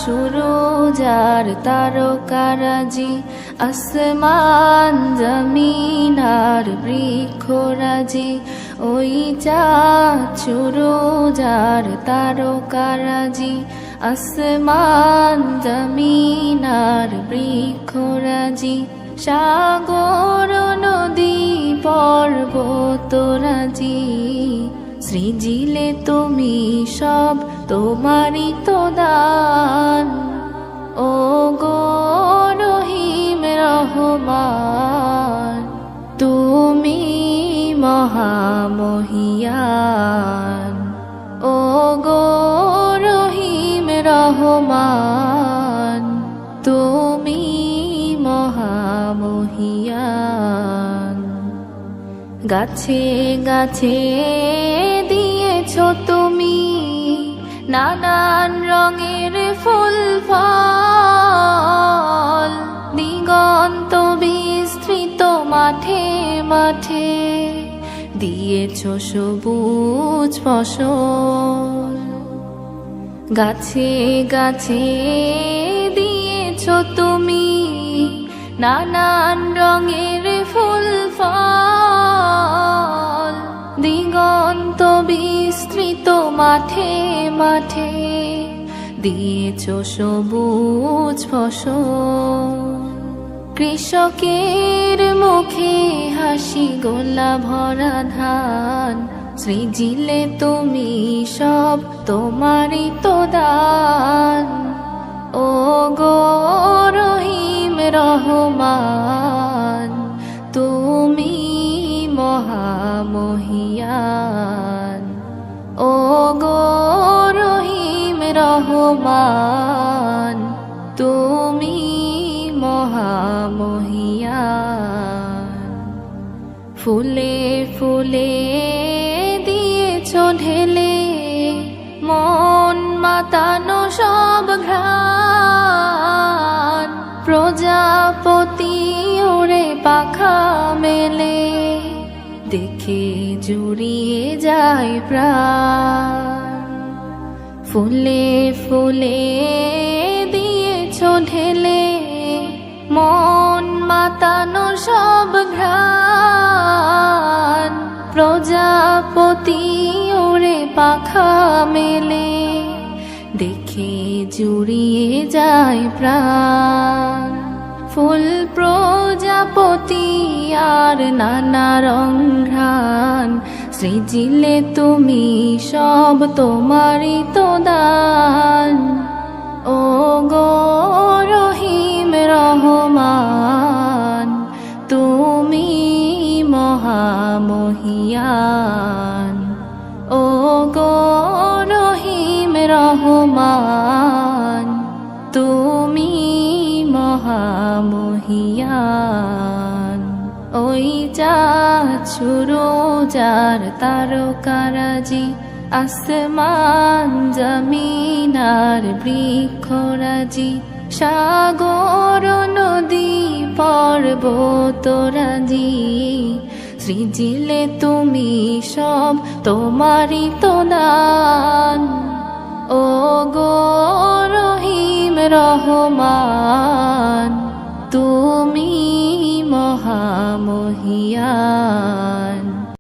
সুরুজ আর তারকারাজি, আসমান জমিন আর বৃক্ষরাজি, ওই চাঁদ সুরুজ আর তারকারাজি, আসমান জমিন আর বৃক্ষরাজি, সাগর নদী পর্বতরাজি, সৃজিলে তুমি সব তোমারই তো দান। ও গো রহিম রহমান, তুমি মহামহিয়ান। ও গো রহিম রহমান, তুমি মহামহিয়ান। গাছে গাছে দিয়েছো তুমি নানান রঙের ফুল ফল, দিগন্ত বিস্তৃত মাঠে মাঠে দিয়েছো সবুজ ফসল। গাছে গাছে দিয়েছো তুমি নানান রঙের ফুল ফল, দিগন্ত বিস্তৃত মাঠে মাঠে দিয়েছো সবুজ ফসল। কৃষকের মুখে হাসি, গোলা ভরা ধান, সৃজিলে তুমি সব তোমারই তো দান। ও গো রহিম রহমান, তুমি মহামহিয়ান। ও গো রহিম রহমান, তুমি মহামহিয়ান। ফুলে ফুলে দিয়েছো ঢেলে মন মাতানো সব ঘ্রাণ, প্রজাপতি ওরে পাখা মেলে দেখে জুড়িয়ে যায় প্রাণ। ফুলে ফুলে দিয়েছো ঢেলে মন মাতানো সব ঘ্রাণ, প্রজাপতি ওরে পাখা মেলে দেখে জুড়িয়ে যায় প্রাণ। ফুল প্রজাপতি আর নানা রং ঘ্রাণ, সৃজিলে তুমি সব তোমারই তো দান। ও গো রহিম রহমান, তুমি মহামহিয়ান। ও গো রহিম রহমান, তুমি মহামহিয়ান। ওই চাঁদ সুরুজ আর তারকারাজি, আসমান জমিন আর বৃক্ষরাজি, সাগর নদী পর্বতরাজি, সৃজিলে তুমি সব তোমারই তো দান। ও গো রহিম রহমান, তুমি মহামহিয়ান।